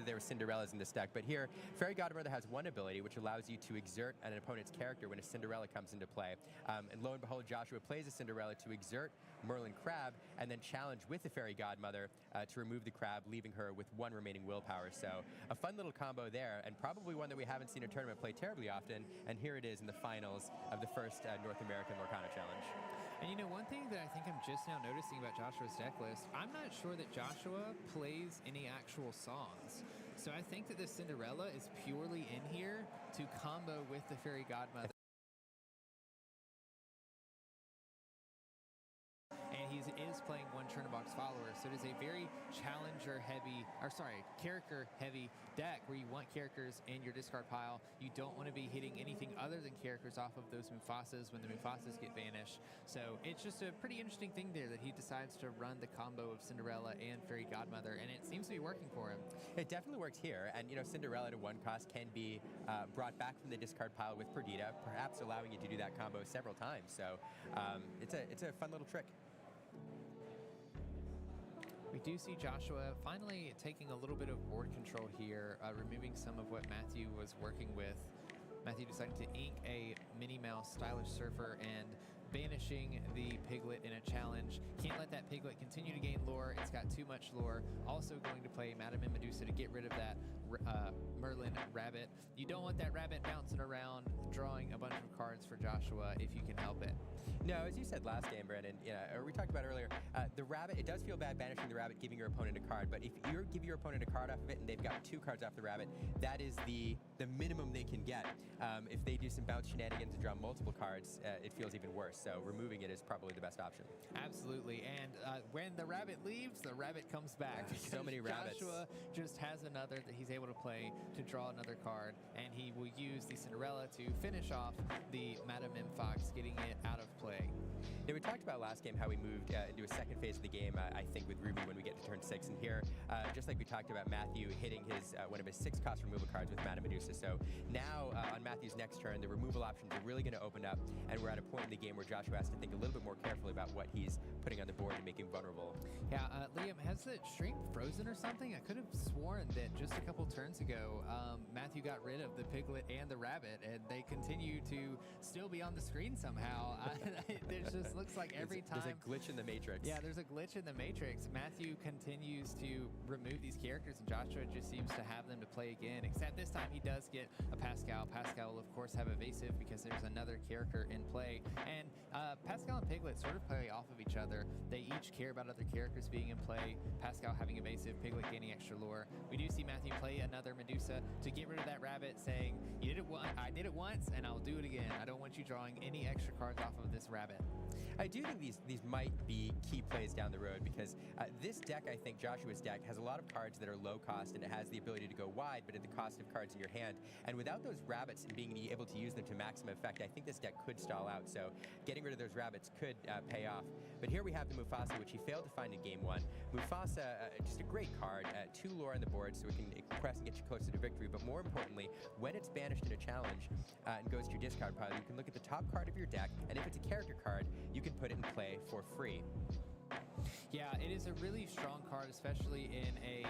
that there were Cinderellas in this deck, but here, Fairy Godmother has one ability which allows you to exert an opponent's character when a Cinderella comes into play. And lo and behold, Joshua plays a Cinderella to exert Merlin Crab and then challenge with the Fairy Godmother to remove the crab, leaving her with one remaining willpower. So a fun little combo there, and probably one that we haven't seen a tournament play terribly often, and here it is in the finals of the first North American Lorcana Challenge. And you know, one thing that I think I'm just now noticing about Joshua's deck list, I'm not sure that Joshua plays any actual songs. So I think that this Cinderella is purely in here to combo with the Fairy Godmother. And he is playing one Churnabox follower, so it is a very character-heavy deck where you want characters in your discard pile. You don't want to be hitting anything other than characters off of those Mufasas when the Mufasas get banished. So it's just a pretty interesting thing there that he decides to run the combo of Cinderella and Fairy Godmother, and it seems to be working for him. It definitely works here, and you know, Cinderella at a 1 cost can be brought back from the discard pile with Perdita, perhaps allowing you to do that combo several times. So it's a fun little trick. We do see Joshua finally taking a little bit of board control here, removing some of what Matthew was working with. Matthew deciding to ink a Minnie Mouse Stylish Surfer and banishing the Piglet in a challenge. Can't let that Piglet continue to gain lore. It's got too much lore. Also going to play Madame and Medusa to get rid of that Merlin rabbit. You don't want that rabbit bouncing around, drawing a bunch of cards for Joshua if you can help it. No, as you said last game, Brandon, or we talked about earlier, the rabbit, it does feel bad banishing the rabbit, giving your opponent a card, but if you give your opponent a card off of it and they've got 2 cards off the rabbit, that is the minimum they can get. If they do some bounce shenanigans and draw multiple cards, it feels even worse. So removing it is probably the best option. Absolutely, and when the rabbit leaves, the rabbit comes back. So many rabbits. Joshua just has another that he's able to play to draw another card, and he will use the Cinderella to finish off the Madame M. Fox, getting it out of play. Yeah, we talked about last game how we moved into a second phase of the game, I think, with Ruby when we get to turn 6. And here, just like we talked about Matthew hitting his one of his 6-cost removal cards with Madame Medusa. So now on Matthew's next turn, the removal options are really going to open up, and we're at a point in the game where Joshua has to think a little bit more carefully about what he's putting on the board to make him vulnerable. Yeah, Liam, has the stream frozen or something? I could have sworn that just a couple turns ago, Matthew got rid of the Piglet and the rabbit, and they continue to still be on the screen somehow. It just looks like every time... There's a glitch in the Matrix. Yeah, there's a glitch in the Matrix. Matthew continues to remove these characters, and Joshua just seems to have them to play again, except this time he does get a Pascal. Pascal will, of course, have evasive because there's another character in play, and Pascal and Piglet sort of play off of each other. They each care about other characters being in play, Pascal having evasive, Piglet gaining extra lore. We do see Matthew play another Medusa to get rid of that rabbit, saying, I did it once, and I'll do it again. I don't want you drawing any extra cards off of this rabbit. I do think these might be key plays down the road, because this deck, I think Joshua's deck, has a lot of cards that are low cost, and it has the ability to go wide, but at the cost of cards in your hand. And without those rabbits and being able to use them to maximum effect, I think this deck could stall out. So getting rid of those rabbits could pay off. But here we have the Mufasa, which he failed to find in game 1. Mufasa, just a great card, 2 lore on the board, so it can press and get you closer to victory. But more importantly, when it's banished in a challenge and goes to your discard pile, you can look at the top card of your deck, and if it's a character card, you can put it in play for free. Yeah, it is a really strong card, especially in a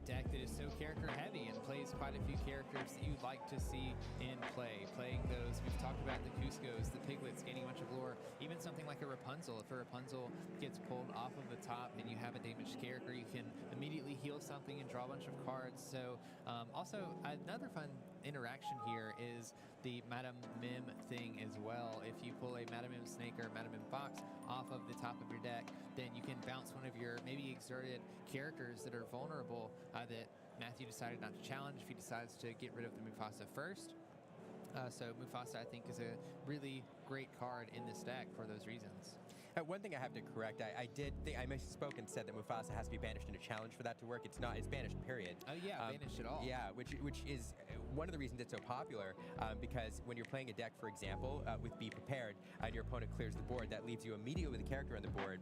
deck that is so character heavy and plays quite a few characters that you'd like to see in play. Playing those, we've talked about the Cuscos, the Piglets gaining a bunch of lore, even something like a Rapunzel. If a Rapunzel gets pulled off of the top and you have a damaged character, you can immediately heal something and draw a bunch of cards. So also another fun interaction here is the Madame Mim thing as well. If you pull a Madame Mim Snake or Madame Mim Fox off of the top of your deck, then you can bounce one of your maybe exerted characters that are vulnerable that Matthew decided not to challenge if he decides to get rid of the Mufasa first. So Mufasa, I think, is a really great card in this deck for those reasons. One thing I have to correct, I misspoke and said that Mufasa has to be banished in a challenge for that to work. It's not. It's banished, period. Oh yeah, banished at all. Yeah, which is one of the reasons it's so popular, because when you're playing a deck, for example, with Be Prepared, and your opponent clears the board, that leaves you immediately with a character on the board,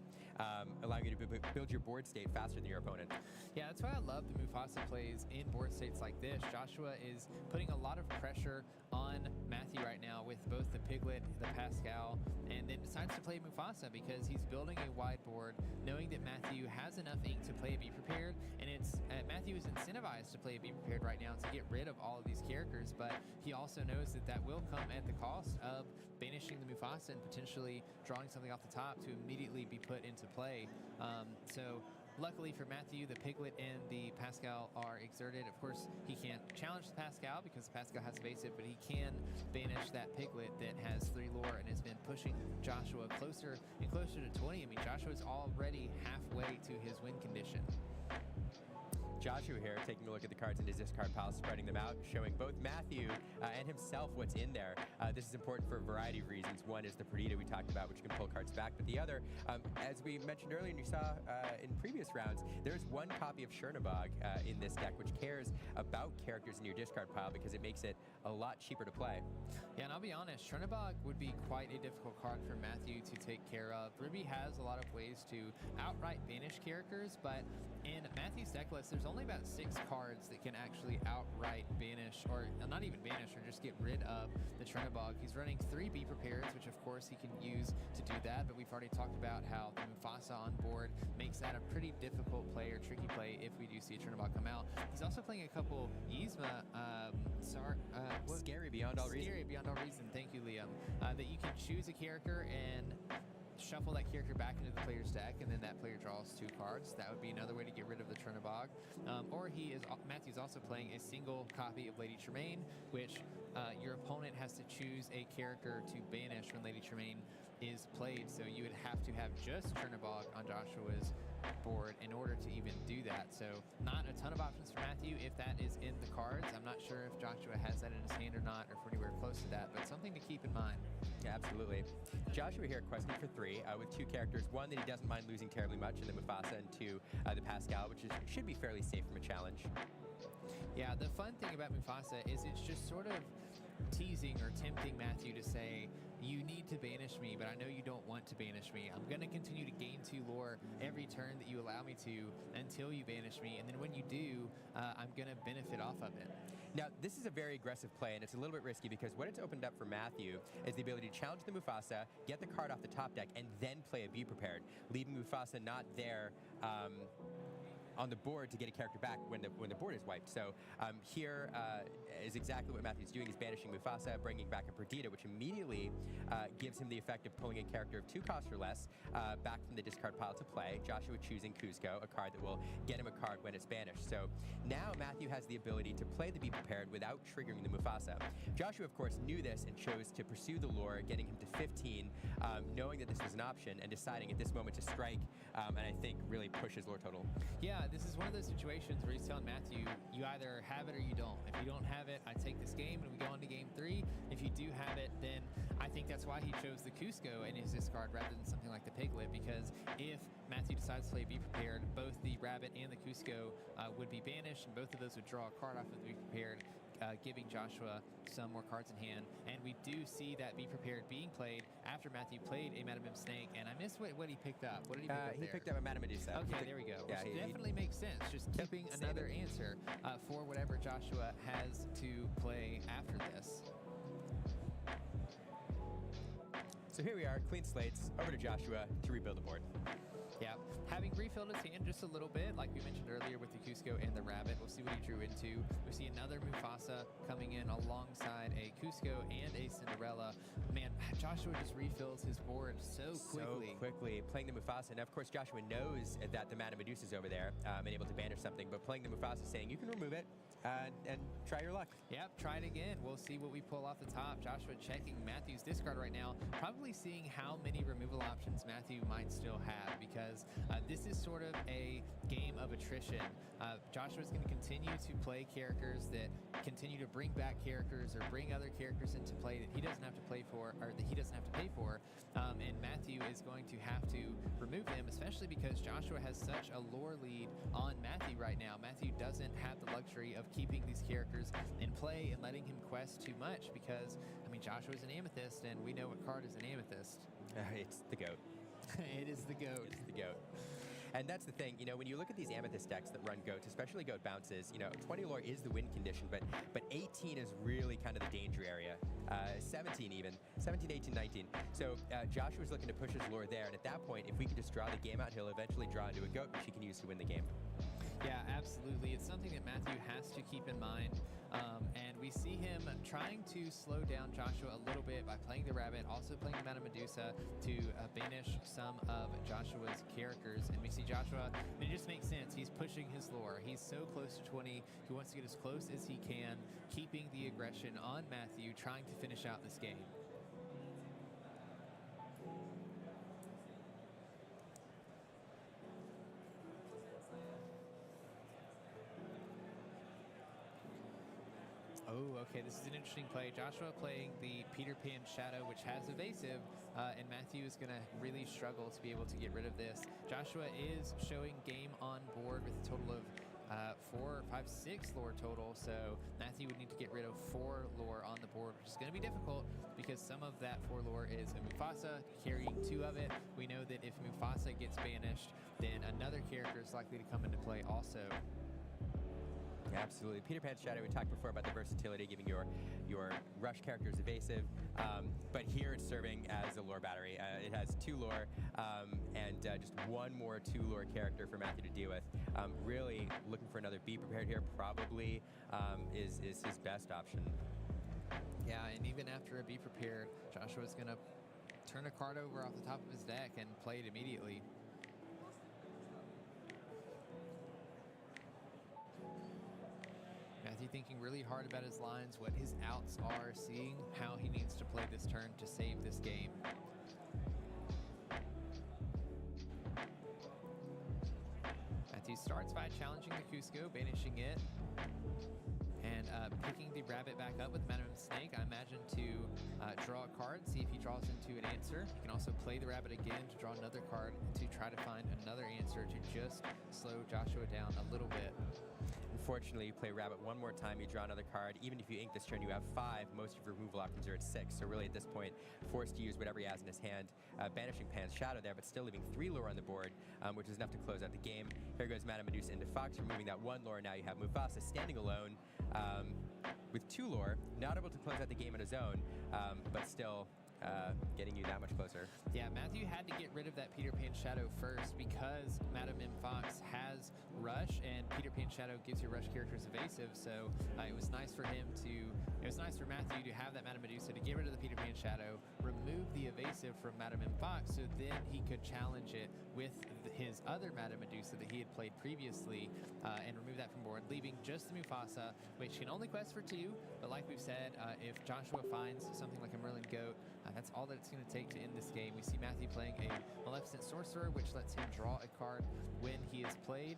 allowing you to build your board state faster than your opponent. Yeah, that's why I love the Mufasa plays in board states like this. Joshua is putting a lot of pressure on Matthew right now with both the Piglet, the Pascal, and then decides to play Mufasa because he's building a wide board, knowing that Matthew has enough ink to play a Be Prepared, and it's Matthew is incentivized to play a Be Prepared right now to get rid of all of these characters, but he also knows that that will come at the cost of banishing the Mufasa and potentially drawing something off the top to immediately be put into play. So luckily for Matthew, the Piglet and the Pascal are exerted. Of course, he can't challenge the Pascal because the Pascal has evasive, but he can banish that Piglet that has 3 lore and has been pushing Joshua closer and closer to 20. I mean, Joshua's already halfway to his win condition. Joshua here taking a look at the cards in his discard pile, spreading them out, showing both Matthew and himself what's in there. This is important for a variety of reasons. One is the Perdita we talked about, which can pull cards back, but the other, as we mentioned earlier and you saw in previous rounds, there's one copy of Chernobog in this deck, which cares about characters in your discard pile because it makes it a lot cheaper to play. Yeah, and I'll be honest, Chernobog would be quite a difficult card for Matthew to take care of. Ruby has a lot of ways to outright banish characters, but in Matthew's deck list, there's only about 6 cards that can actually outright banish, or not even banish, or just get rid of the Chernobog. He's running 3 Be Prepareds, which of course he can use to do that, but we've already talked about how the Mufasa on board makes that a pretty difficult play or tricky play if we do see a Chernobog come out. He's also playing a couple Yzma, Scary Beyond All Reason. Scary Beyond All Reason, thank you, Liam. That you can choose a character and shuffle that character back into the player's deck, and then that player draws 2 cards. That would be another way to get rid of the Chernobog. Or Matthew's also playing a single copy of Lady Tremaine, which your opponent has to choose a character to banish when Lady Tremaine is played. So you would have to have just Chernobog on Joshua's board in order to even do that. So not a ton of options for Matthew if that is in the cards. I'm not sure if Joshua has that in his hand or not, or if we're anywhere close to that, but something to keep in mind. Yeah, absolutely. Joshua here questing for 3 with 2 characters. One that he doesn't mind losing terribly much in the Mufasa, and 2 the Pascal, which should be fairly safe from a challenge. Yeah, the fun thing about Mufasa is it's just sort of teasing or tempting Matthew to say, you need to banish me, but I know you don't want to banish me. I'm going to continue to gain 2 lore every turn that you allow me to until you banish me, and then when you do, I'm going to benefit off of it. Now, this is a very aggressive play, and it's a little bit risky because what it's opened up for Matthew is the ability to challenge the Mufasa, get the card off the top deck, and then play a Be Prepared, leaving Mufasa not there on the board to get a character back when the board is wiped. So here is exactly what Matthew's doing. He's banishing Mufasa, bringing back a Perdita, which immediately gives him the effect of pulling a character of 2 costs or less back from the discard pile to play. Joshua choosing Kuzco, a card that will get him a card when it's banished. So now Matthew has the ability to play the Be Prepared without triggering the Mufasa. Joshua, of course, knew this and chose to pursue the lore, getting him to 15, knowing that this was an option and deciding at this moment to strike, and I think really push his lore total. Yeah, this is one of those situations where he's telling Matthew, you either have it or you don't. If you don't have it, I take this game and we go on to game 3. If you do have it, then I think that's why he chose the Kuzco in his discard rather than something like the Piglet, because if Matthew decides to play Be Prepared, both the Rabbit and the Kuzco would be banished, and both of those would draw a card off of the Be Prepared, giving Joshua some more cards in hand. And we do see that Be Prepared being played after Matthew played a Madame Snake, and I missed what he picked up. What did he pick up there? He picked up a Madame Medusa. Okay, there we go. Yeah, Which definitely makes sense. Just keeping another answer for whatever Joshua has to play after this. So here we are, clean slates, over to Joshua to rebuild the board. Yeah, having refilled his hand just a little bit, like we mentioned earlier with the Kuzco and the Rabbit. We'll see what he drew into. We see another Mufasa coming in alongside a Kuzco and a Cinderella. Man, Joshua just refills his board so quickly. Playing the Mufasa. Now, of course, Joshua knows that the Madame Medusa's over there and able to banish something, but playing the Mufasa saying you can remove it and try your luck. Yep, try it again. We'll see what we pull off the top. Joshua checking Matthew's discard right now, probably seeing how many removal options Matthew might still have, because this is sort of a game of attrition. Joshua's going to continue to play characters that continue to bring back characters or bring other characters into play that he doesn't have to play for, or that he doesn't have to pay for, and Matthew is going to have to remove them, especially because Joshua has such a lore lead on Matthew right now. Matthew doesn't have the luxury of keeping these characters in play and letting him quest too much because, I mean, Joshua's an Amethyst, and we know what card is an Amethyst. It's the GOAT. It is the GOAT. It's the GOAT. And that's the thing, you know, when you look at these Amethyst decks that run GOATs, especially GOAT bounces, you know, 20 lore is the win condition, but 18 is really kind of the danger area. 17 even, 17, 18, 19. So Joshua's looking to push his lore there, and at that point, if we can just draw the game out, he'll eventually draw into a GOAT, which he can use to win the game. Yeah, absolutely. It's something that Matthew has to keep in mind. And we see him trying to slow down Joshua a little bit by playing the Rabbit, also playing the Madame Medusa to banish some of Joshua's characters. And we see Joshua, and it just makes sense. He's pushing his lore. He's so close to 20. He wants to get as close as he can, keeping the aggression on Matthew, trying to finish out this game. Oh, okay, this is an interesting play. Joshua playing the Peter Pan Shadow, which has evasive, and Matthew is going to really struggle to be able to get rid of this. Joshua is showing game on board with a total of 4, 5, 6 lore total, so Matthew would need to get rid of 4 lore on the board, which is going to be difficult because some of that 4 lore is a Mufasa, carrying 2 of it. We know that if Mufasa gets banished, then another character is likely to come into play also. Absolutely. Peter Pan Shadow, we talked before about the versatility, giving your rush characters evasive, but here it's serving as a lore battery. It has 2 lore and just 1 more 2 lore character for Matthew to deal with. Really looking for another Be Prepared here probably is his best option. Yeah, and even after a Be Prepared, Joshua's going to turn a card over off the top of his deck and play it immediately. Matthew thinking really hard about his lines, what his outs are, seeing how he needs to play this turn to save this game. Matthew starts by challenging the Cusco, banishing it, and picking the Rabbit back up with Madame Snake, I imagine, to draw a card, see if he draws into an answer. He can also play the Rabbit again to draw another card to try to find another answer to just slow Joshua down a little bit. Unfortunately, you play Rabbit 1 more time, you draw another card. Even if you ink this turn, you have 5. Most of your removal options are at 6. So really, at this point, forced to use whatever he has in his hand. Banishing Pan's Shadow there, but still leaving 3 lore on the board, which is enough to close out the game. Here goes Madame Medusa into Fox, removing that 1 lore. Now you have Mufasa standing alone with 2 lore, not able to close out the game on his own, but still getting you that much closer. Yeah, Matthew had to get rid of that Peter Pan Shadow first because Madame M. Fox has Rush, and Peter Pan Shadow gives your Rush characters evasive, so it was nice for Matthew to have that Madame Medusa to get rid of the Peter Pan Shadow, remove the evasive from Madame M. Fox, so then he could challenge it with his other Madame Medusa that he had played previously, and remove that from board, leaving just the Mufasa, which can only quest for 2, but like we've said, if Joshua finds something like a Merlin Goat, that's all that it's going to take to end this game. We see Matthew playing a Maleficent Sorcerer, which lets him draw a card when he is played,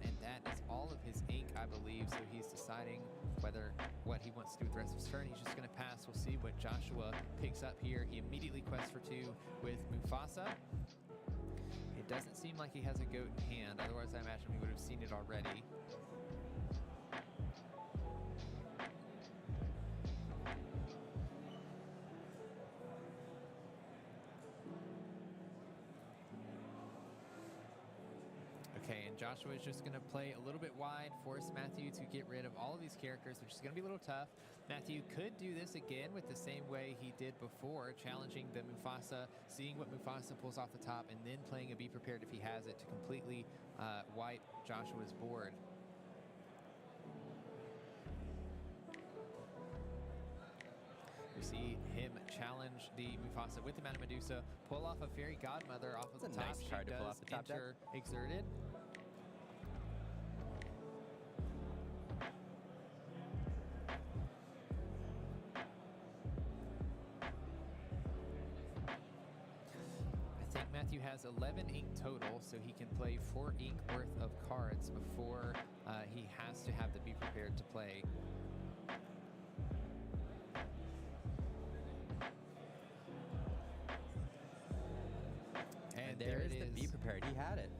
and that is all of his ink, I believe, so he's deciding what he wants to do with the rest of his turn. He's just going to pass. We'll see what Joshua picks up here. He immediately quests for 2 with Mufasa. It doesn't seem like he has a goat in hand, otherwise I imagine we would have seen it already. Okay, and Joshua is just going to play a little bit wide, force Matthew to get rid of all of these characters, which is going to be a little tough. Matthew could do this again with the same way he did before, challenging the Mufasa, seeing what Mufasa pulls off the top, and then playing a Be Prepared if he has it to completely wipe Joshua's board. We see him challenge the Mufasa with the Madame Medusa, pull off a Fairy Godmother off of the top. Nice card to pull off the top deck. Exerted. I think Matthew has 11 ink total, so he can play 4 ink worth of cards before he has to have the Be Prepared to play. And there it is. The Be Prepared. He had it.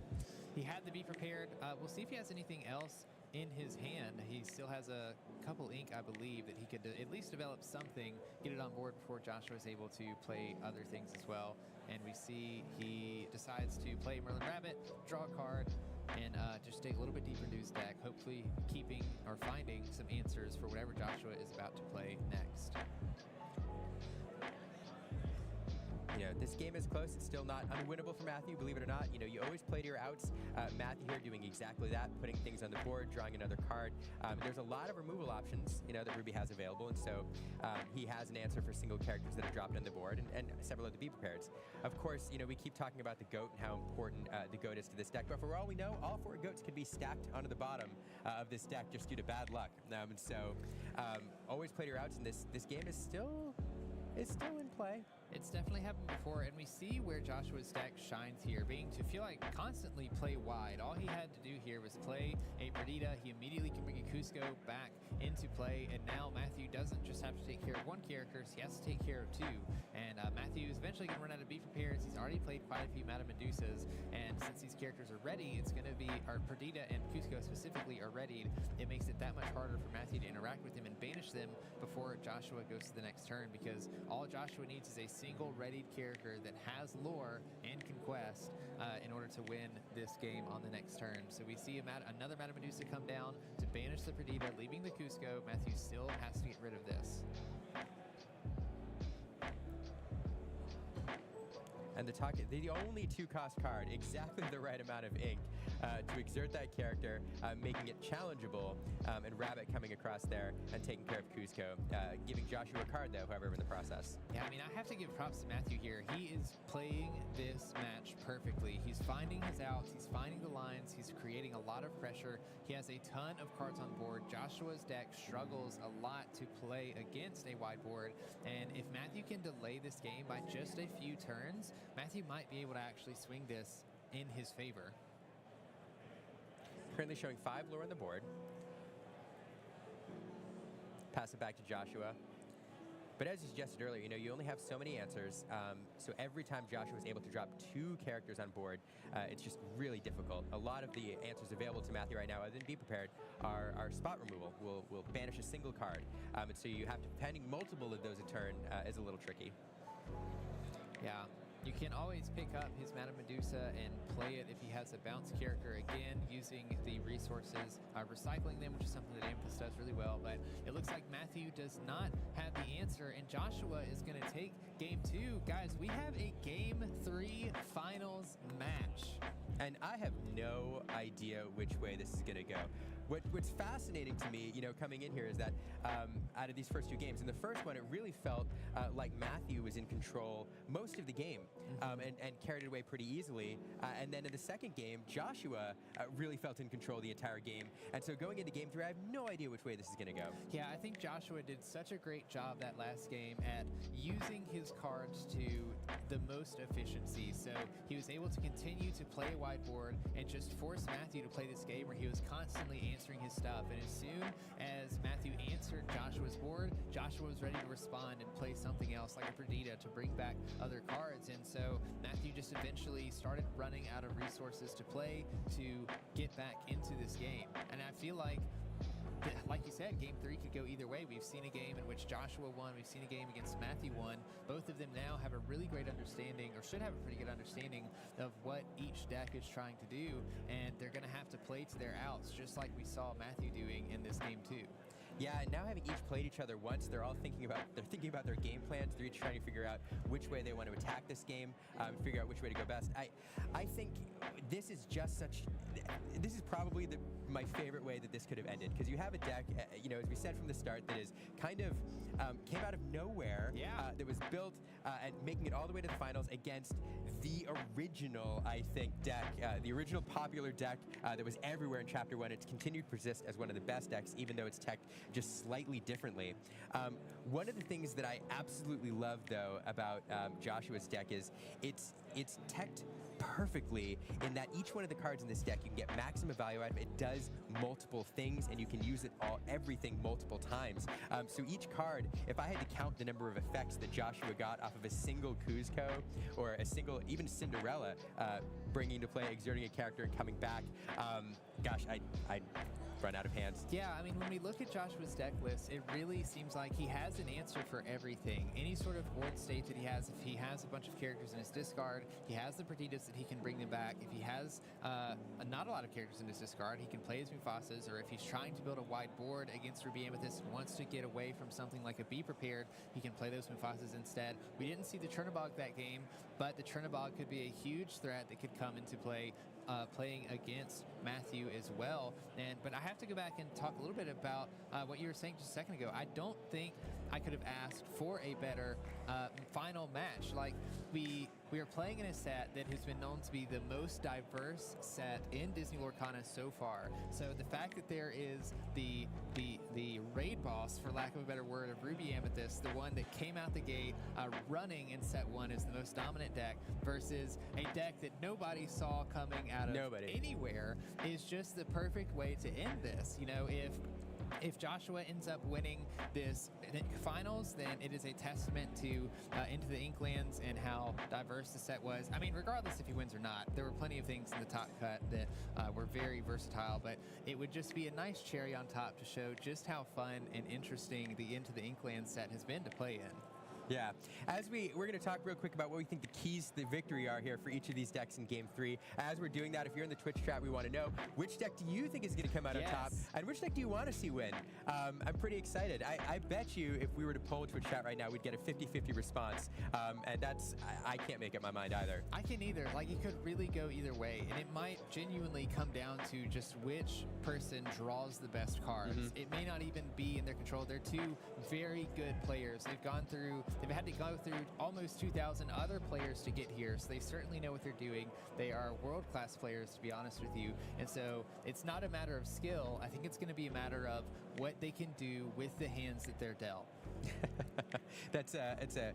He had the Be Prepared. We'll see if he has anything else in his hand. He still has a couple ink, I believe, that he could at least develop something, get it on board before Joshua is able to play other things as well. And we see he decides to play Merlin Rabbit, draw a card, and just dig a little bit deeper into his deck, hopefully keeping or finding some answers for whatever Joshua is about to play next. You know, this game is close. It's still not unwinnable for Matthew, believe it or not. You know, you always play to your outs. Matthew here doing exactly that, putting things on the board, drawing another card. There's a lot of removal options, you know, that Ruby has available, and so he has an answer for single characters that are dropped on the board, and several of the be-prepareds. Of course, you know, we keep talking about the GOAT and how important the GOAT is to this deck, but for all we know, all 4 GOATs could be stacked onto the bottom of this deck just due to bad luck. And so, always play to your outs, and this game is still in play. It's definitely happened before, and we see where Joshua's deck shines here, being to feel like constantly play wide. All he had to do here was play a Perdita. He immediately can bring a Cusco back into play, and now Matthew doesn't just have to take care of 1 character, he has to take care of 2. And Matthew is eventually going to run out of be-prepareds. He's already played quite a few Madame Medusas, and since these characters are ready, it's going to be, our Perdita and Cusco specifically are readied. It makes it that much harder for Matthew to interact with them and banish them before Joshua goes to the next turn, because all Joshua needs is a single readied character that has lore and can quest in order to win this game on the next turn. So we see another Madame Medusa come down to banish the Perdita, leaving the Cusco. Matthew still has to get rid of this. And the only 2-cost card, exactly the right amount of ink to exert that character, making it challengeable, and Rabbit coming across there and taking care of Cusco, giving Joshua a card, though, however, in the process. Yeah, I mean, I have to give props to Matthew here. He is playing this match perfectly. He's finding his outs, he's finding the lines, he's creating a lot of pressure. He has a ton of cards on board. Joshua's deck struggles a lot to play against a wide board, and if Matthew can delay this game by just a few turns, Matthew might be able to actually swing this in his favor. Currently showing 5 lore on the board. Pass it back to Joshua. But as you suggested earlier, you know, you only have so many answers. So every time Joshua is able to drop 2 characters on board, it's just really difficult. A lot of the answers available to Matthew right now, other than Be Prepared, are spot removal. We'll banish a single card. And so you have to, pending multiple of those a turn, is a little tricky. Yeah. You can always pick up his Madame Medusa and play it if he has a bounce character, again, using the resources, recycling them, which is something that Amethyst does really well. But it looks like Matthew does not have the answer, and Joshua is going to take game 2. Guys, we have a game 3 finals match. And I have no idea which way this is going to go. What's fascinating to me, you know, coming in here is that out of these first 2 games, in the first one, it really felt like Matthew was in control most of the game, and carried it away pretty easily. And then in the second game, Joshua really felt in control the entire game. And so going into game 3, I have no idea which way this is going to go. Yeah, I think Joshua did such a great job that last game at using his cards to the most efficiency. So he was able to continue to play a wide board and just force Matthew to play this game where he was constantly answering his stuff. And as soon as Matthew answered Joshua's board, Joshua was ready to respond and play something else like a Perdita to bring back other cards. And so Matthew just eventually started running out of resources to play to get back into this game. And I feel like you said, game 3 could go either way. We've seen a game in which Joshua won. We've seen a game against Matthew won. Both of them now have a really great understanding, or should have a pretty good understanding, of what each deck is trying to do, and they're going to have to play to their outs, just like we saw Matthew doing in this game too. Yeah, and now having each played each other once, they're thinking about their game plans. They're each trying to figure out which way they want to attack this game, figure out which way to go best. I think this is this is probably my favorite way that this could have ended, because you have a deck, you know, as we said from the start, that is kind of came out of nowhere, that was built and making it all the way to the finals against the original, I think, deck, the original popular deck that was everywhere in Chapter 1. It's continued to persist as one of the best decks, even though it's teched just slightly differently. One of the things that I absolutely love, though, about Joshua's deck is it's teched perfectly in that each one of the cards in this deck, you can get maximum value out of. It does multiple things, and you can use everything multiple times. So each card, if I had to count the number of effects that Joshua got off of a single Cusco, or a single, even Cinderella, bringing to play, exerting a character and coming back, gosh, I'd run out of hands. Yeah, I mean, when we look at Joshua's deck list, it really seems like he has an answer for everything. Any sort of board state that he has, if he has a bunch of characters in his discard, he has the Perdidas that he can bring them back. If he has not a lot of characters in his discard, he can play his Mufasas, or if he's trying to build a wide board against Ruby Amethyst and wants to get away from something like a Be Prepared, he can play those Mufasas instead. We didn't see the Chernobog that game, but the Chernobog could be a huge threat that could come into play playing against Matthew as well. But I have to go back and talk a little bit about what you were saying just a second ago. I don't think I could have asked for a better final match. Like, we are playing in a set that has been known to be the most diverse set in Disney Lorcana so far. So the fact that there is the raid boss, for lack of a better word, of Ruby Amethyst, the one that came out the gate running in set 1 as the most dominant deck, versus a deck that nobody saw coming out of anywhere, is just the perfect way to end this. You know, if Joshua ends up winning this finals, then it is a testament to Into the Inklands and how diverse the set was. I mean, regardless if he wins or not, there were plenty of things in the top cut that were very versatile, but it would just be a nice cherry on top to show just how fun and interesting the Into the Inklands set has been to play in. Yeah. As we're going to talk real quick about what we think the keys to the victory are here for each of these decks in Game 3. As we're doing that, if you're in the Twitch chat, we want to know, which deck do you think is going to come out on top, and which deck do you want to see win? I'm pretty excited. I bet you if we were to poll Twitch chat right now, we'd get a 50-50 response, and that's, I can't make up my mind either. I can either. Like, it could really go either way, and it might genuinely come down to just which person draws the best cards. It may not even be in their control. They're two very good players. They've had to go through almost 2,000 other players to get here, so they certainly know what they're doing. They are world-class players, to be honest with you, and so it's not a matter of skill. I think it's going to be a matter of what they can do with the hands that they're dealt. It's a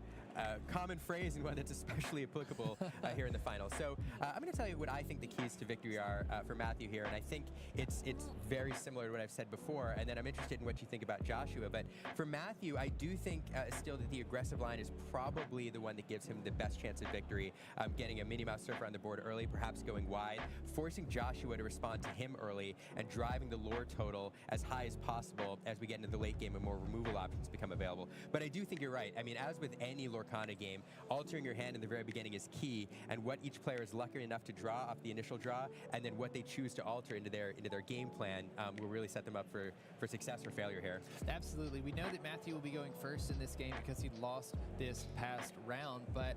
common phrase and one that's especially applicable here in the final. So I'm going to tell you what I think the keys to victory are for Matthew here, and I think it's very similar to what I've said before, and then I'm interested in what you think about Joshua. But for Matthew, I do think still that the aggressive line is probably the one that gives him the best chance of victory, getting a Minnie Mouse Surfer on the board early, perhaps going wide, forcing Joshua to respond to him early, and driving the lore total as high as possible as we get into the late game and more removal options become available. But I do think you're right. I mean, as with any Lorcana game, altering your hand in the very beginning is key, and what each player is lucky enough to draw off the initial draw, and then what they choose to alter into their game plan will really set them up for success or failure here. Absolutely. We know that Matthew will be going first in this game because he lost this past round, but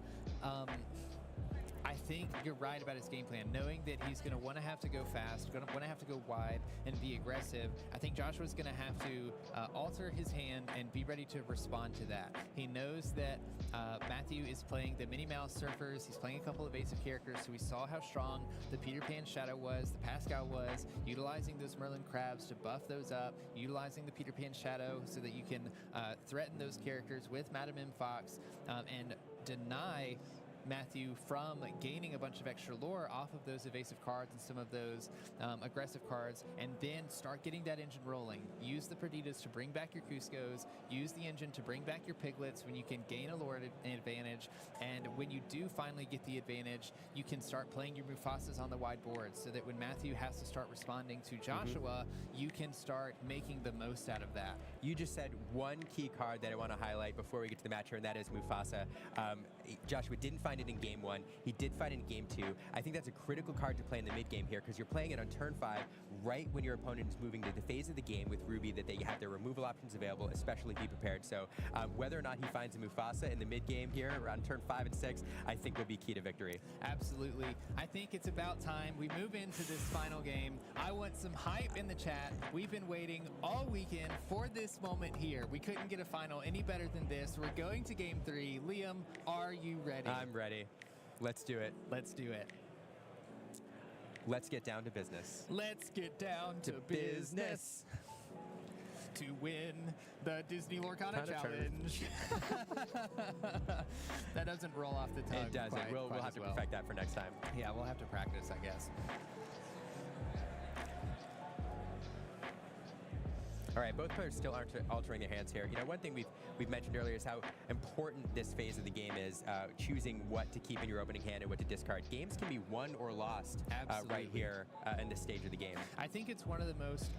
I think you're right about his game plan. Knowing that he's going to want to have to go fast, going to want to have to go wide and be aggressive, I think Joshua's going to have to alter his hand and be ready to respond to that. He knows that Matthew is playing the Minnie Mouse Surfers. He's playing a couple of evasive characters, so we saw how strong the Peter Pan Shadow was, the Pascal was, utilizing those Merlin Crabs to buff those up, utilizing the Peter Pan Shadow so that you can threaten those characters with Madame M. Fox and deny Matthew from gaining a bunch of extra lore off of those evasive cards and some of those aggressive cards, and then start getting that engine rolling. Use the Perdidas to bring back your Cuscos, use the engine to bring back your Piglets when you can gain a lore advantage, and when you do finally get the advantage, you can start playing your Mufasas on the wide board, so that when Matthew has to start responding to Joshua, you can start making the most out of that. You just said one key card that I want to highlight before we get to the match here, and that is Mufasa. Joshua didn't find it in Game 1. He did find it in Game 2. I think that's a critical card to play in the mid-game here, because you're playing it on turn 5, right when your opponent is moving to the phase of the game with Ruby that they have their removal options available, especially Be Prepared. So whether or not he finds a Mufasa in the mid-game here around turn 5 and 6, I think will be key to victory. Absolutely. I think it's about time we move into this final game. I want some hype in the chat. We've been waiting all weekend for this moment here. We couldn't get a final any better than this. We're going to Game 3. Liam, are you ready? I'm ready. Let's do it. Let's do it. Let's get down to business. Let's get down to business. To win the Disney Lorcana Challenge. That doesn't roll off the tongue. It doesn't. We'll have to perfect that for next time. Yeah, we'll have to practice, I guess. All right, both players still aren't altering their hands here. You know, one thing we've mentioned earlier is how important this phase of the game is, choosing what to keep in your opening hand and what to discard. Games can be won or lost right here in this stage of the game. I think it's one of the most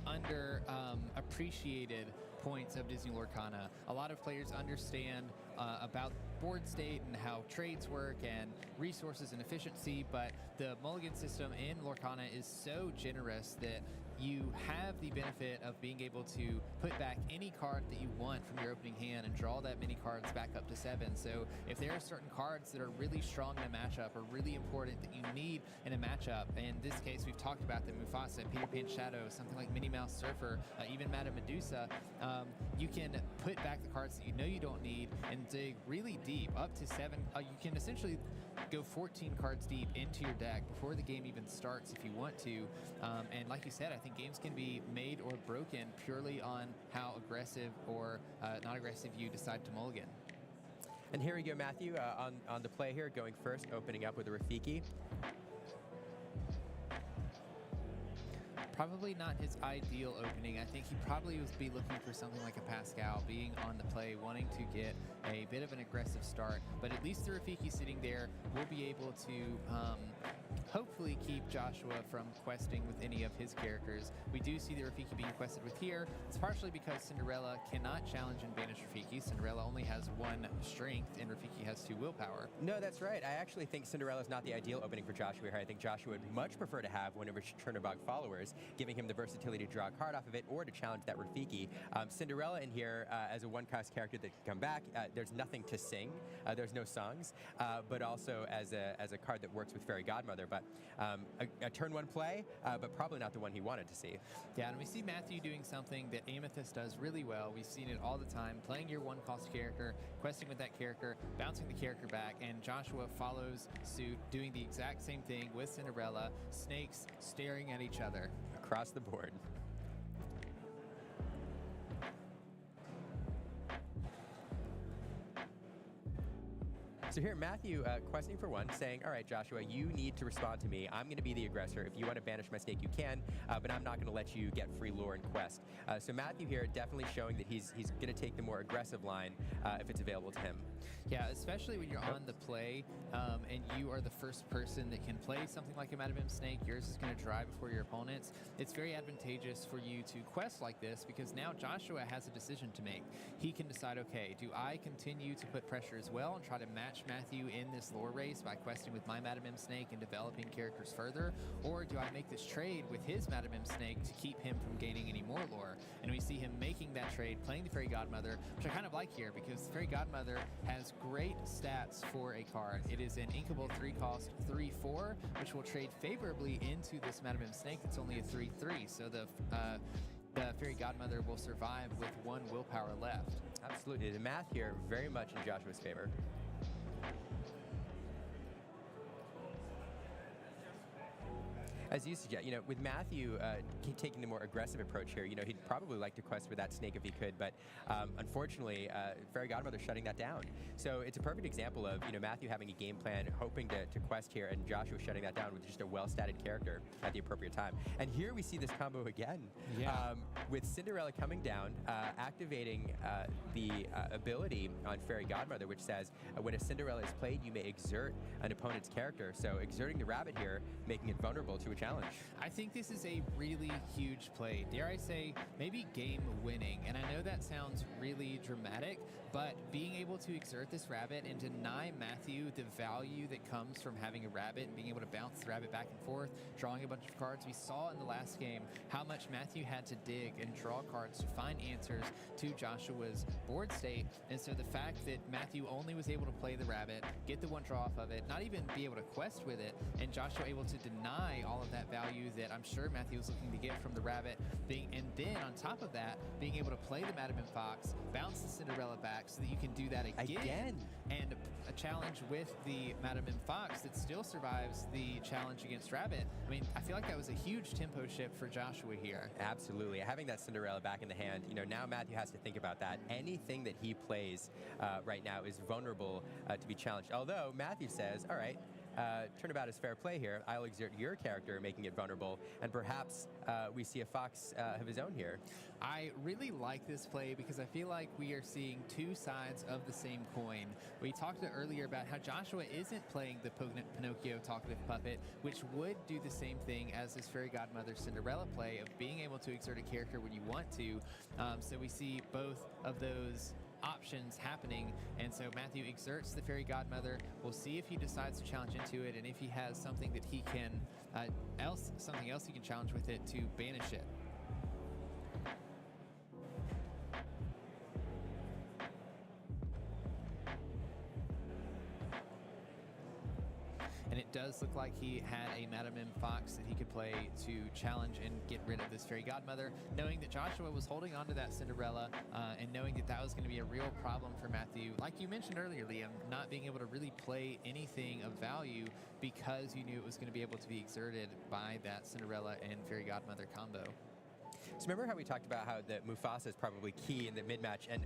appreciated points of Disney Lorcana. A lot of players understand about board state and how trades work and resources and efficiency, but the mulligan system in Lorcana is so generous that you have the benefit of being able to put back any card that you want from your opening hand and draw that many cards back up to 7. So if there are certain cards that are really strong in a matchup or really important that you need in a matchup, in this case we've talked about the Mufasa, Peter Pan Shadow, something like Minnie Mouse Surfer, even Madame Medusa, you can put back the cards that you know you don't need and dig really deep, up to 7. You can essentially go 14 cards deep into your deck before the game even starts if you want to. And like you said, I think games can be made or broken purely on how aggressive or not aggressive you decide to mulligan. And here we go, Matthew, on the play here, going first, opening up with a Rafiki. Probably not his ideal opening. I think he probably would be looking for something like a Pascal, being on the play, wanting to get a bit of an aggressive start. But at least the Rafiki sitting there will be able to hopefully keep Joshua from questing with any of his characters. We do see the Rafiki being quested with here. It's partially because Cinderella cannot challenge and banish Rafiki. Cinderella only has 1 strength and Rafiki has 2 willpower. No, that's right. I actually think Cinderella's not the ideal opening for Joshua here. I think Joshua would much prefer to have one of his Chernobog followers, giving him the versatility to draw a card off of it or to challenge that Rafiki. Cinderella in here as a 1-cost character that can come back. There's nothing to sing. There's no songs, but also as a card that works with Fairy Godmother. But a turn 1 play, but probably not the one he wanted to see. Yeah, and we see Matthew doing something that Amethyst does really well. We've seen it all the time, playing your 1-cost character, questing with that character, bouncing the character back, and Joshua follows suit, doing the exact same thing with Cinderella, snakes staring at each other. Across the board. So here, Matthew questing for 1, saying, all right, Joshua, you need to respond to me. I'm going to be the aggressor. If you want to banish my snake, you can, but I'm not going to let you get free lore and quest. So Matthew here definitely showing that he's going to take the more aggressive line if it's available to him. Yeah, especially when you're on the play and you are the first person that can play something like a Madame M Snake. Yours is going to drive before your opponent's. It's very advantageous for you to quest like this because now Joshua has a decision to make. He can decide, okay, do I continue to put pressure as well and try to match Matthew in this lore race by questing with my Madame M Snake and developing characters further, or do I make this trade with his Madame M Snake to keep him from gaining any more lore? And we see him making that trade, playing the Fairy Godmother, which I kind of like here because the Fairy Godmother has great stats for a card. It is an inkable 3-cost 3/4, which will trade favorably into this Madame M Snake. It's only a 3/3, so the Fairy Godmother will survive with 1 willpower left. Absolutely. The math here very much in Joshua's favor. As you suggest, with Matthew taking the more aggressive approach here, he'd probably like to quest with that snake if he could, but unfortunately, Fairy Godmother shutting that down. So it's a perfect example of, Matthew having a game plan, hoping to quest here, and Joshua shutting that down with just a well-statted character at the appropriate time. And here we see this combo again. Yeah. With Cinderella coming down, activating the ability on Fairy Godmother, which says, when a Cinderella is played, you may exert an opponent's character. So exerting the rabbit here, making it vulnerable to a challenge. I think this is a really huge play. Dare I say, maybe game winning. And I know that sounds really dramatic, but being able to exert this rabbit and deny Matthew the value that comes from having a rabbit and being able to bounce the rabbit back and forth, drawing a bunch of cards. We saw in the last game how much Matthew had to dig and draw cards to find answers to Joshua's board state. And so the fact that Matthew only was able to play the rabbit, get the 1 draw off of it, not even be able to quest with it, and Joshua able to deny all of that value that I'm sure Matthew was looking to get from the rabbit, and then on top of that, being able to play the Madame M Fox, bounce the Cinderella back so that you can do that again. And a challenge with the Madame M Fox that still survives the challenge against Rabbit. I mean, I feel like that was a huge tempo shift for Joshua here. Absolutely. Having that Cinderella back in the hand, now Matthew has to think about that. Anything that he plays right now is vulnerable to be challenged. Although Matthew says, all right, turnabout is fair play here. I'll exert your character, making it vulnerable, and perhaps we see a Fox of his own here. I really like this play because I feel like we are seeing two sides of the same coin. We talked earlier about how Joshua isn't playing the Pinocchio talkative puppet, which would do the same thing as his fairy godmother Cinderella play of being able to exert a character when you want to. So we see both of those options happening, and so Matthew exerts the fairy godmother. We'll see if he decides to challenge into it, and if he has something that he can something else he can challenge with it to banish it. And it does look like he had a Madame M Fox that he could play to challenge and get rid of this fairy godmother, knowing that Joshua was holding on to that Cinderella and knowing that that was going to be a real problem for Matthew. Like you mentioned earlier, Liam, not being able to really play anything of value because you knew it was going to be able to be exerted by that Cinderella and fairy godmother combo. So remember how we talked about how the Mufasa is probably key in the mid-match, and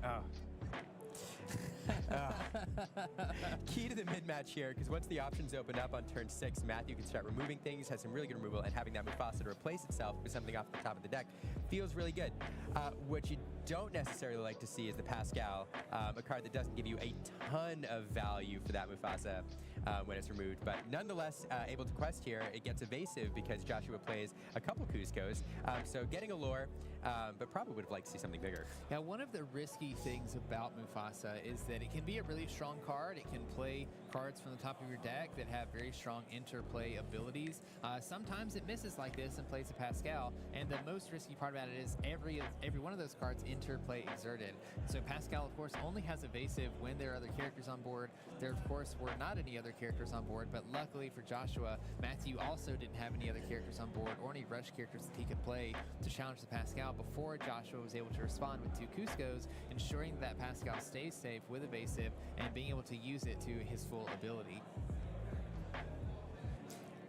key to the mid-match here, because once the options open up on turn 6, Matthew can start removing things, has some really good removal, and having that Mufasa to replace itself with something off the top of the deck feels really good. What you don't necessarily like to see is the Pascal, a card that doesn't give you a ton of value for that Mufasa when it's removed, but nonetheless able to quest here. It gets evasive because Joshua plays a couple Cuscos, so getting a lore, but probably would have liked to see something bigger. Now, one of the risky things about Mufasa is that it can be a really strong card. It can play cards from the top of your deck that have very strong interplay abilities. Sometimes it misses like this and plays a Pascal, and the most risky part about it is every one of those cards interplay exerted. So Pascal, of course, only has evasive when there are other characters on board. There, of course, were not any other characters on board, but luckily for Joshua, Matthew also didn't have any other characters on board or any rush characters that he could play to challenge the Pascal before Joshua was able to respond with 2 Cuscos, ensuring that Pascal stays safe with evasive and being able to use it to his full ability.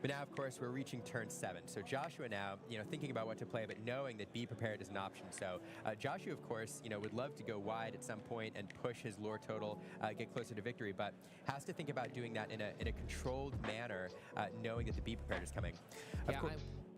But now, of course, we're reaching turn 7. So Joshua now, thinking about what to play, but knowing that be prepared is an option. So Joshua, of course, would love to go wide at some point and push his lore total, get closer to victory, but has to think about doing that in a controlled manner, knowing that the be prepared is coming.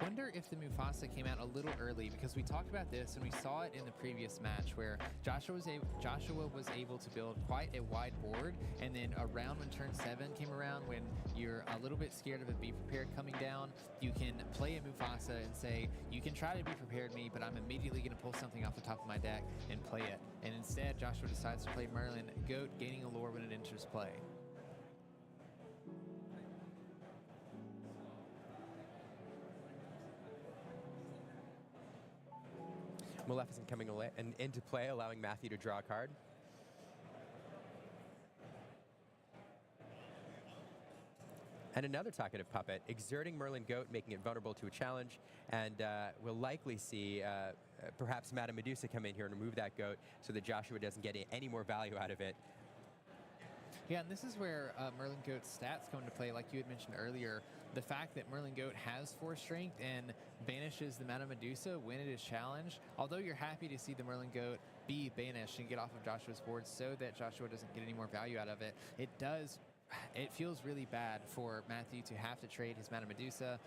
I wonder if the Mufasa came out a little early, because we talked about this and we saw it in the previous match where Joshua was able to build quite a wide board, and then around when turn 7 came around, when you're a little bit scared of a be prepared coming down, you can play a Mufasa and say, you can try to be prepared me, but I'm immediately going to pull something off the top of my deck and play it. And instead, Joshua decides to play Merlin Goat, gaining a lore when it enters play. Maleficent coming into play, allowing Matthew to draw a card. And another talkative puppet, exerting Merlin Goat, making it vulnerable to a challenge, and we'll likely see perhaps Madame Medusa come in here and remove that goat so that Joshua doesn't get any more value out of it. Yeah, and this is where Merlin Goat's stats come into play. Like you had mentioned earlier, the fact that Merlin Goat has 4 strength and banishes the Madame Medusa when it is challenged, although you're happy to see the Merlin Goat be banished and get off of Joshua's board so that Joshua doesn't get any more value out of it, it feels really bad for Matthew to have to trade his Madame Medusa.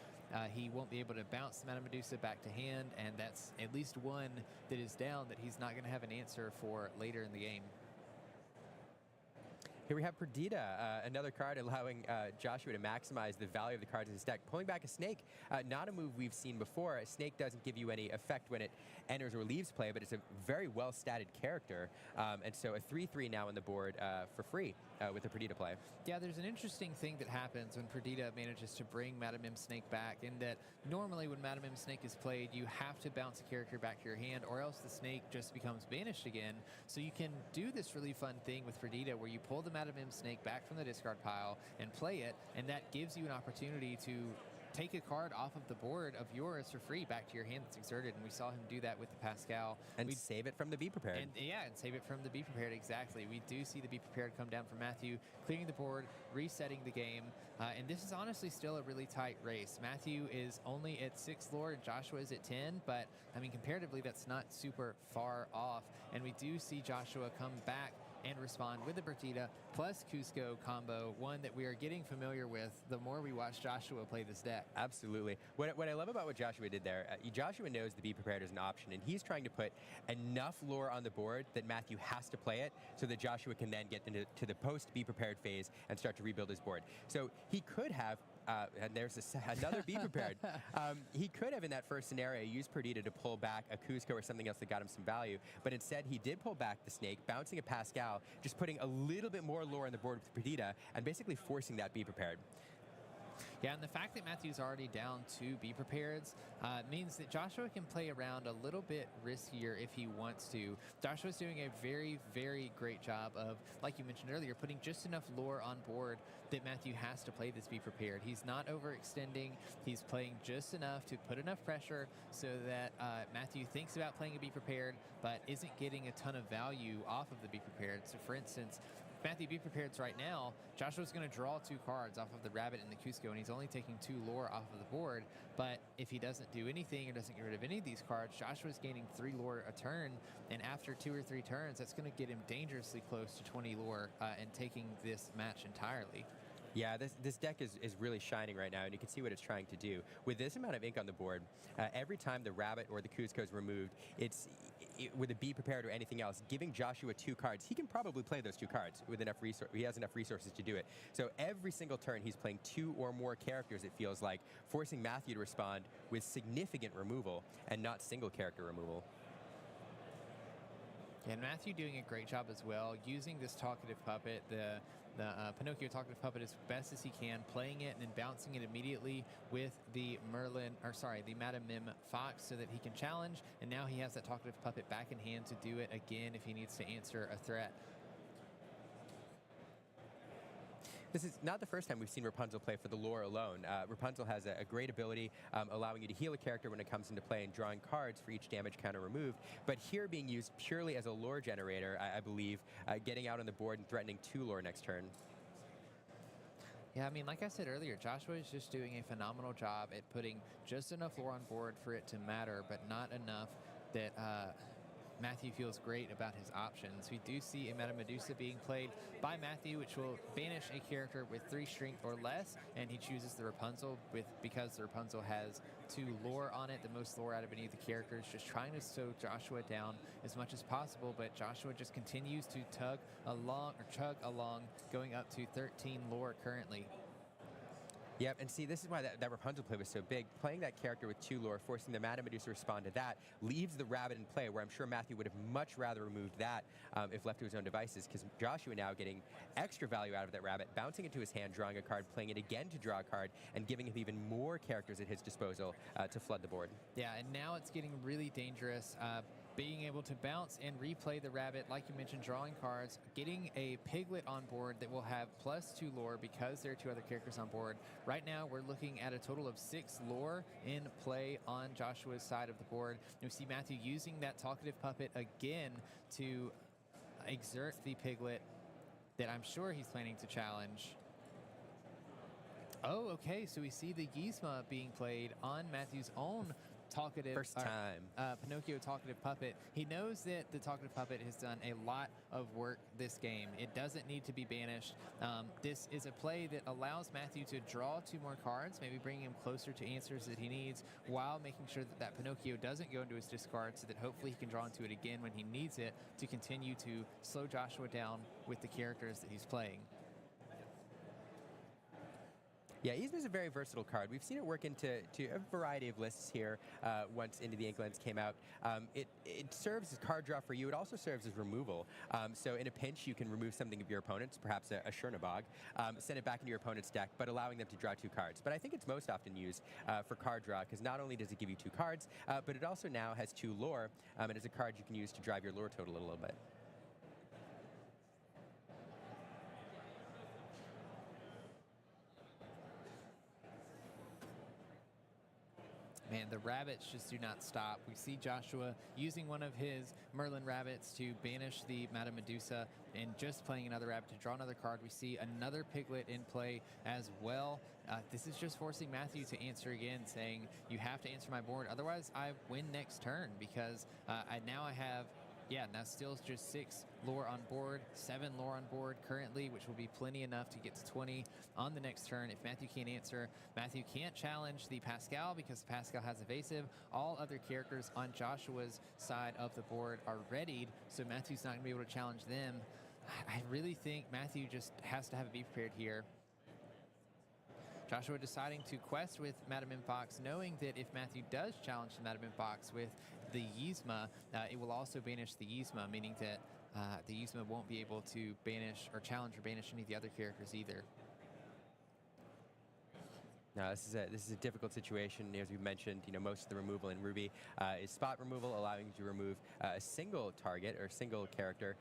He won't be able to bounce the Madame Medusa back to hand, and that's at least one that is down that he's not going to have an answer for later in the game. Here we have Perdita, another card allowing Joshua to maximize the value of the cards in his deck. Pulling back a Snake, not a move we've seen before. A Snake doesn't give you any effect when it enters or leaves play, but it's a very well-statted character. And so a 3/3 now on the board for free with the Perdita play. Yeah, there's an interesting thing that happens when Perdita manages to bring Madame M Snake back, in that normally when Madame M Snake is played, you have to bounce a character back to your hand, or else the Snake just becomes banished again. So you can do this really fun thing with Perdita where you pull the Madame M Snake back from the discard pile and play it, and that gives you an opportunity to take a card off of the board of yours for free back to your hand that's exerted, and we saw him do that with the Pascal. And save it from the Be Prepared. And save it from the Be Prepared, exactly. We do see the Be Prepared come down from Matthew, clearing the board, resetting the game, and this is honestly still a really tight race. Matthew is only at 6 lore and Joshua is at 10, but I mean, comparatively, that's not super far off, and we do see Joshua come back and respond with the Bertita plus Cusco combo, one that we are getting familiar with the more we watch Joshua play this deck. Absolutely. What I love about what Joshua did there, Joshua knows the Be Prepared is an option, and he's trying to put enough lore on the board that Matthew has to play it so that Joshua can then get into the post-Be Prepared phase and start to rebuild his board. So he could have and there's another Be Prepared. He could have, in that first scenario, used Perdita to pull back a Cusco or something else that got him some value, but instead he did pull back the Snake, bouncing a Pascal, just putting a little bit more lore on the board with Perdita, and basically forcing that Be Prepared. Yeah, and the fact that Matthew's already down 2 Be Prepareds means that Joshua can play around a little bit riskier if he wants to. Joshua's doing a very, very great job of, like you mentioned earlier, putting just enough lore on board that Matthew has to play this Be Prepared. He's not overextending. He's playing just enough to put enough pressure so that Matthew thinks about playing a Be Prepared, but isn't getting a ton of value off of the Be Prepared. So, for instance, Matthew Be Prepared's right now, Joshua's going to draw 2 cards off of the Rabbit and the Cusco, and he's only taking 2 lore off of the board. But if he doesn't do anything or doesn't get rid of any of these cards, Joshua's gaining 3 lore a turn, and after 2 or 3 turns, that's going to get him dangerously close to 20 lore and taking this match entirely. Yeah, this deck is really shining right now, and you can see what it's trying to do. With this amount of ink on the board, every time the Rabbit or the Cusco is removed, with a Be Prepared or anything else, giving Joshua 2 cards, he can probably play those 2 cards with enough he has enough resources to do it. So every single turn, he's playing 2 or more characters, it feels like, forcing Matthew to respond with significant removal and not single character removal. And Matthew doing a great job as well, using this talkative puppet, the Pinocchio talkative puppet as best as he can, playing it and then bouncing it immediately with the the Madame Mim Fox so that he can challenge, and now he has that talkative puppet back in hand to do it again if he needs to answer a threat. This is not the first time we've seen Rapunzel play for the lore alone. Rapunzel has a great ability allowing you to heal a character when it comes into play and drawing cards for each damage counter removed, but here being used purely as a lore generator, I believe, getting out on the board and threatening 2 lore next turn. Yeah, I mean, like I said earlier, Joshua is just doing a phenomenal job at putting just enough lore on board for it to matter, but not enough that Matthew feels great about his options. We do see a Madame Medusa being played by Matthew, which will banish a character with 3 strength or less, and he chooses the Rapunzel because the Rapunzel has 2 lore on it, the most lore out of any of the characters, just trying to slow Joshua down as much as possible, but Joshua just continues to chug along, going up to 13 lore currently. Yep, and see, this is why that Rapunzel play was so big. Playing that character with 2 lore, forcing the Madame Medusa to respond to that, leaves the Rabbit in play, where I'm sure Matthew would have much rather removed that if left to his own devices, because Joshua now getting extra value out of that Rabbit, bouncing into his hand, drawing a card, playing it again to draw a card, and giving him even more characters at his disposal to flood the board. Yeah, and now it's getting really dangerous. Being able to bounce and replay the Rabbit, like you mentioned, drawing cards, getting a Piglet on board that will have +2 lore because there are 2 other characters on board. Right now, we're looking at a total of 6 lore in play on Joshua's side of the board. And we see Matthew using that talkative puppet again to exert the Piglet that I'm sure he's planning to challenge. Oh, okay, so we see the Gizmo being played on Matthew's own talkative First time. Pinocchio talkative puppet. He knows that the talkative puppet has done a lot of work this game. It doesn't need to be banished. This is a play that allows Matthew to draw 2 more cards, maybe bringing him closer to answers that he needs, while making sure that that Pinocchio doesn't go into his discard, so that hopefully he can draw into it again when he needs it to continue to slow Joshua down with the characters that he's playing. Yeah, Yzma's a very versatile card. We've seen it work into a variety of lists here once Into the Inklands came out. It serves as card draw for you. It also serves as removal. So in a pinch, you can remove something of your opponent's, perhaps a Chernabog, send it back into your opponent's deck, but allowing them to draw 2 cards. But I think it's most often used for card draw, because not only does it give you 2 cards, but it also now has 2 lore, and it's a card you can use to drive your lore total a little bit. Man, the rabbits just do not stop. We see Joshua using one of his Merlin rabbits to banish the Madame Medusa and just playing another rabbit to draw another card. We see another Piglet in play as well. This is just forcing Matthew to answer again, saying, you have to answer my board, otherwise I win next turn, because now I have Yeah, now still just 6 lore on board, 7 lore on board currently, which will be plenty enough to get to 20 on the next turn. If Matthew can't answer, Matthew can't challenge the Pascal because Pascal has evasive. All other characters on Joshua's side of the board are readied, so Matthew's not going to be able to challenge them. I really think Matthew just has to have a be prepared here. Joshua deciding to quest with Madam Fox, knowing that if Matthew does challenge the Madam Fox with the Yzma, it will also banish the Yzma, meaning that the Yzma won't be able to banish or challenge or banish any of the other characters either. No, this is a difficult situation. As we mentioned, most of the removal in Ruby is spot removal, allowing you to remove a single target or single character.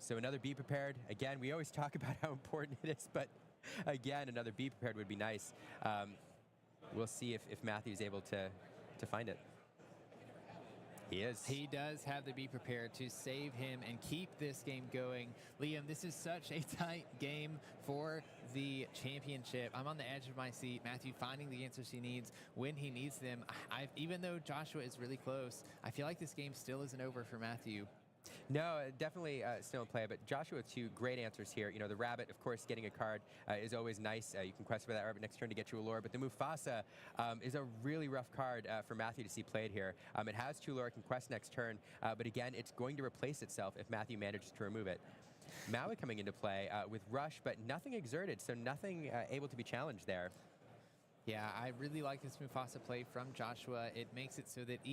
So another be prepared. Again, we always talk about how important it is, but again, another be prepared would be nice. We'll see if Matthew's able to find it. He is. He does have the be prepared to save him and keep this game going. Liam, this is such a tight game for the championship. I'm on the edge of my seat. Matthew finding the answers he needs when he needs them. Even though Joshua is really close, I feel like this game still isn't over for Matthew. No, definitely still in play, but Joshua with 2 great answers here. The rabbit, of course, getting a card is always nice. You can quest for that rabbit next turn to get you a lure, but the Mufasa is a really rough card for Matthew to see played here. It has 2 lure, can quest next turn, but again, it's going to replace itself if Matthew manages to remove it. Maui coming into play with Rush, but nothing exerted, so nothing able to be challenged there. Yeah, I really like this Mufasa play from Joshua. It makes it so that even